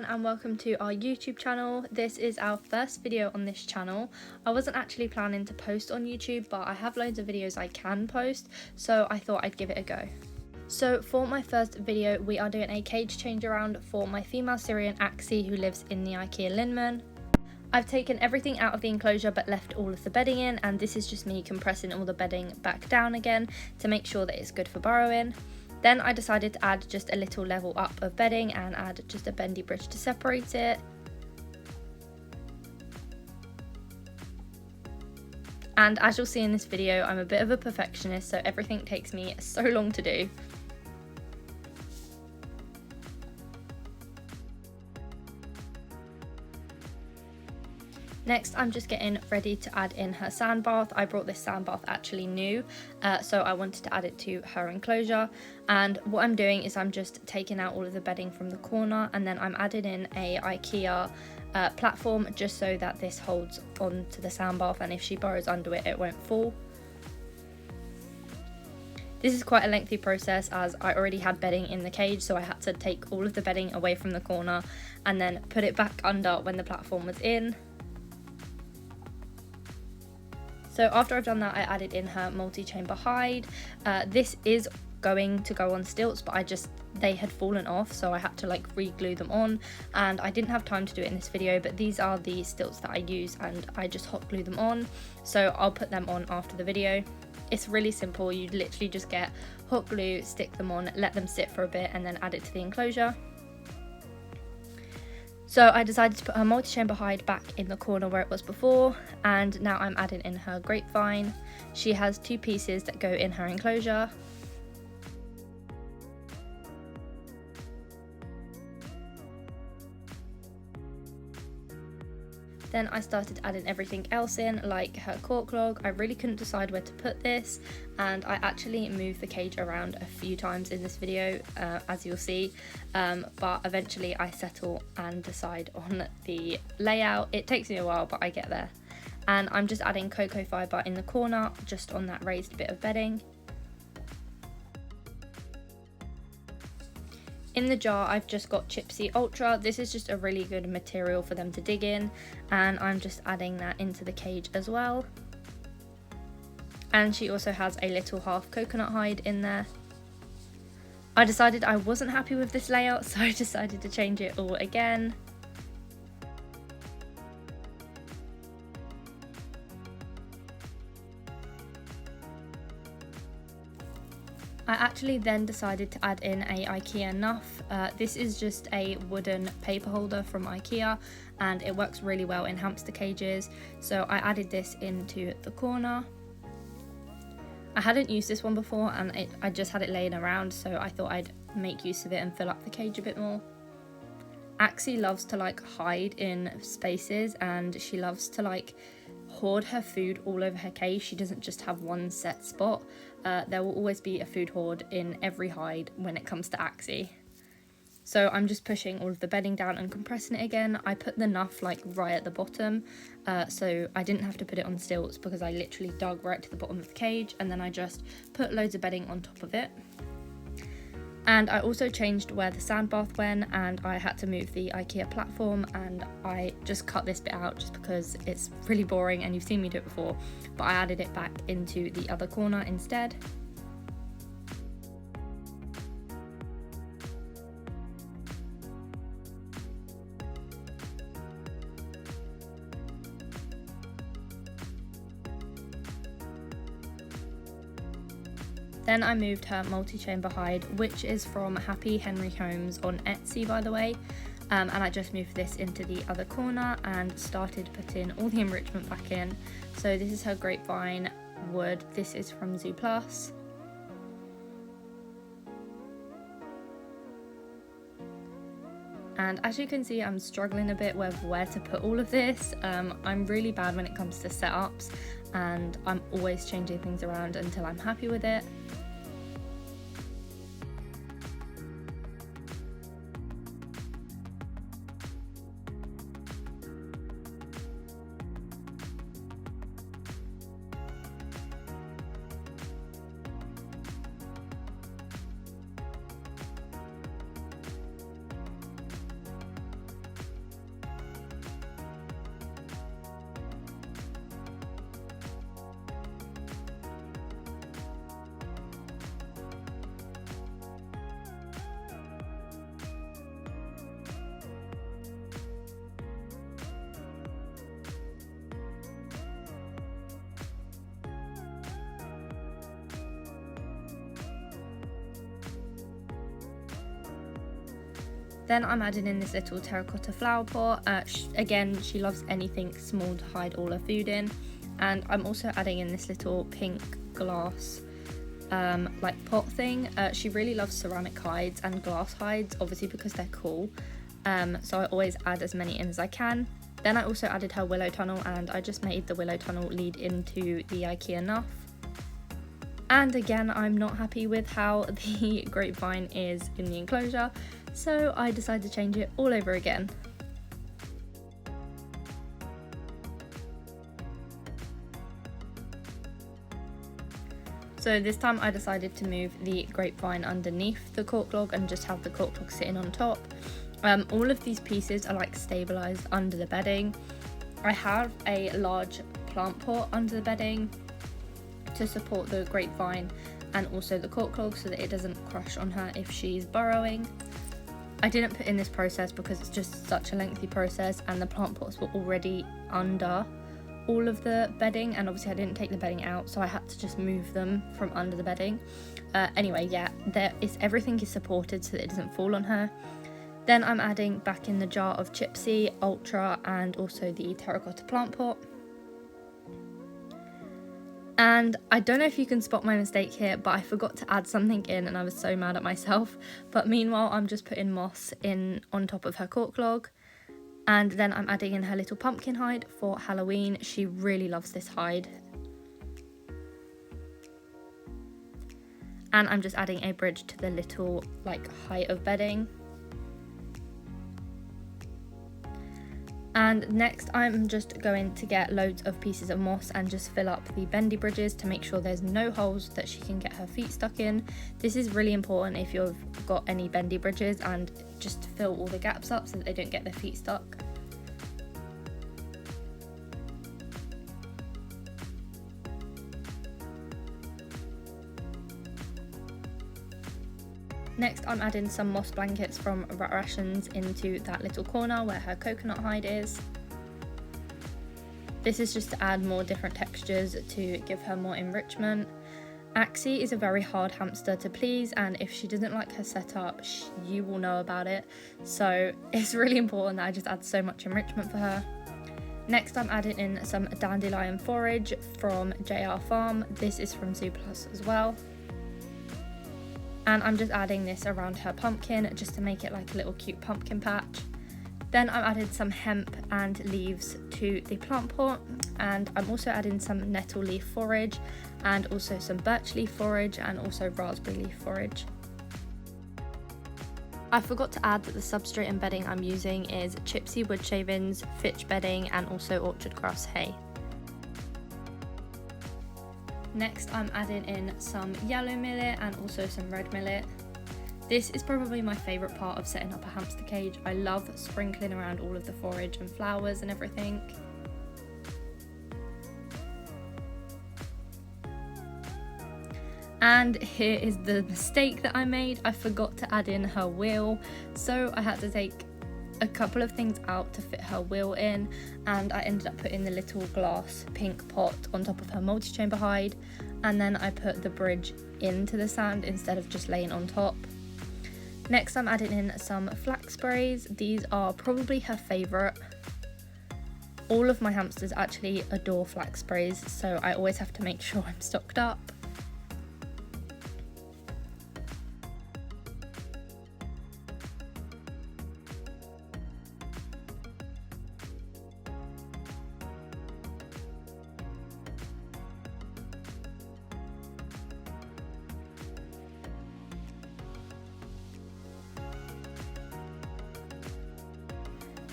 and welcome to our YouTube channel. This is our first video on this channel. I wasn't actually planning to post on YouTube, but I have loads of videos I can post, so I thought I'd give it a go. So for my first video, we are doing a cage change around for my female Syrian Axxie who lives in the IKEA Linman. I've taken everything out of the enclosure but left all of the bedding in, and this is just me compressing all the bedding back down again to make sure that it's good for burrowing. Then I decided to add just a little level up of bedding and add just a bendy bridge to separate it. And as you'll see in this video, I'm a bit of a perfectionist, so everything takes me so long to do. Next, I'm just getting ready to add in her sand bath. I brought this sand bath actually new, so I wanted to add it to her enclosure. And what I'm doing is I'm just taking out all of the bedding from the corner, and then I'm adding in a IKEA platform just so that this holds on to the sand bath, and if she burrows under it, it won't fall. This is quite a lengthy process as I already had bedding in the cage, so I had to take all of the bedding away from the corner and then put it back under when the platform was in. So after I've done that, I added in her multi-chamber hide. This is going to go on stilts, but they had fallen off, so I had to like re-glue them on, and I didn't have time to do it in this video, but these are the stilts that I use and I just hot glue them on, so I'll put them on after the video. It's really simple. You literally just get hot glue, stick them on, let them sit for a bit, and then add it to the enclosure. So I decided to put her multi-chamber hide back in the corner where it was before, and now I'm adding in her grapevine. She has two pieces that go in her enclosure. Then I started adding everything else in, like her cork log. I really couldn't decide where to put this, and I actually moved the cage around a few times in this video, as you'll see, but eventually I settle and decide on the layout. It takes me a while, but I get there. And I'm just adding cocoa fibre in the corner, just on that raised bit of bedding. In the jar, I've just got Chipsi Ultra. This is just a really good material for them to dig in, and I'm just adding that into the cage as well. And she also has a little half coconut hide in there. I decided I wasn't happy with this layout, so I decided to change it all again. I actually then decided to add in a IKEA Nuff. This is just a wooden paper holder from IKEA, and it works really well in hamster cages, so I added this into the corner. I hadn't used this one before, and I just had it laying around, so I thought I'd make use of it and fill up the cage a bit more. Axxie loves to like hide in spaces, and she loves to like hoard her food all over her cage. She doesn't just have one set spot. There will always be a food hoard in every hide when it comes to Axxie. So I'm just pushing all of the bedding down and compressing it again. I put the Nuff like right at the bottom, so I didn't have to put it on stilts because I literally dug right to the bottom of the cage, and then I just put loads of bedding on top of it. And I also changed where the sand bath went, and I had to move the IKEA platform, and I just cut this bit out just because it's really boring and you've seen me do it before, but I added it back into the other corner instead. Then I moved her multi-chamber hide, which is from Happy Henry Homes on Etsy, by the way, and I just moved this into the other corner and started putting all the enrichment back in. So this is her grapevine wood. This is from Zooplus. And as you can see, I'm struggling a bit with where to put all of this. I'm really bad when it comes to setups, and I'm always changing things around until I'm happy with it. Then I'm adding in this little terracotta flower pot. Again, she loves anything small to hide all her food in. And I'm also adding in this little pink glass like pot thing. She really loves ceramic hides and glass hides, obviously because they're cool. So I always add as many in as I can. Then I also added her willow tunnel, and I just made the willow tunnel lead into the IKEA Nuff. And again, I'm not happy with how the grapevine is in the enclosure, so I decided to change it all over again. So this time I decided to move the grapevine underneath the cork log and just have the cork log sitting on top. All of these pieces are like stabilised under the bedding. I have a large plant pot under the bedding to support the grapevine and also the cork log so that it doesn't crush on her if she's burrowing. I didn't put in this process because it's just such a lengthy process, and the plant pots were already under all of the bedding, and obviously I didn't take the bedding out, so I had to just move them from under the bedding. Anyway, yeah, everything is supported so that it doesn't fall on her. Then I'm adding back in the jar of Chipsi, Ultra, and also the terracotta plant pot. And I don't know if you can spot my mistake here, but I forgot to add something in and I was so mad at myself. But meanwhile, I'm just putting moss in on top of her cork log. And then I'm adding in her little pumpkin hide for Halloween. She really loves this hide. And I'm just adding a bridge to the little like height of bedding. And next I'm just going to get loads of pieces of moss and just fill up the bendy bridges to make sure there's no holes that she can get her feet stuck in. This is really important if you've got any bendy bridges, and just fill all the gaps up so that they don't get their feet stuck. Next I'm adding some moss blankets from RatRations into that little corner where her coconut hide is. This is just to add more different textures to give her more enrichment. Axxie is a very hard hamster to please, and if she doesn't like her setup, you will know about it. So it's really important that I just add so much enrichment for her. Next I'm adding in some dandelion forage from JR Farm. This is from Zooplus as well. And I'm just adding this around her pumpkin just to make it like a little cute pumpkin patch. Then I've added some hemp and leaves to the plant pot, and I'm also adding some nettle leaf forage and also some birch leaf forage and also raspberry leaf forage. I forgot to add that the substrate and bedding I'm using is Chipsi Woodshavings, Fitch bedding and also orchard grass hay. Next I'm adding in some yellow millet and also some red millet. This is probably my favourite part of setting up a hamster cage. I love sprinkling around all of the forage and flowers and everything. And here is the mistake that I made. I forgot to add in her wheel, so I had to take a couple of things out to fit her wheel in, and I ended up putting the little glass pink pot on top of her multi-chamber hide, and then I put the bridge into the sand instead of just laying on top. Next I'm adding in some Flax Sprays. These are probably her favourite. All of my hamsters actually adore Flax Sprays, so I always have to make sure I'm stocked up.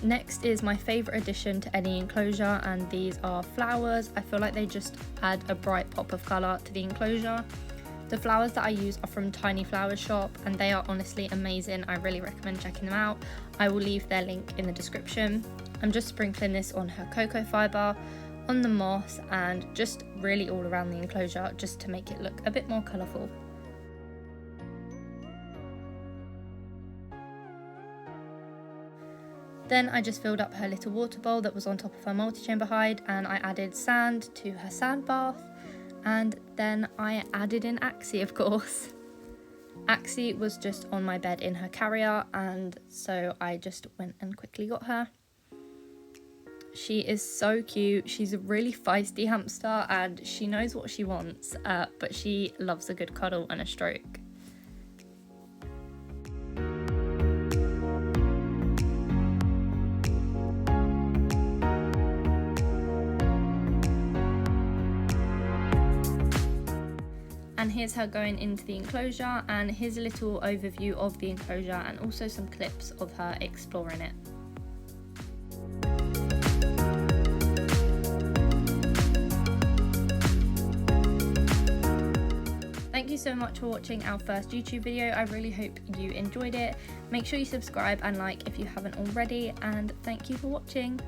Next is my favourite addition to any enclosure, and these are flowers. I feel like they just add a bright pop of colour to the enclosure. The flowers that I use are from Tiny Flowers Shop, and they are honestly amazing. I really recommend checking them out. I will leave their link in the description. I'm just sprinkling this on her cocoa fibre, on the moss, and just really all around the enclosure just to make it look a bit more colourful. Then I just filled up her little water bowl that was on top of her multi-chamber hide, and I added sand to her sand bath, and then I added in Axxie, of course. Axxie was just on my bed in her carrier, and so I just went and quickly got her. She is so cute. She's a really feisty hamster and she knows what she wants, but she loves a good cuddle and a stroke. And here's her going into the enclosure, and here's a little overview of the enclosure and also some clips of her exploring it. Thank you so much for watching our first YouTube video. I really hope you enjoyed it. Make sure you subscribe and like if you haven't already, and thank you for watching.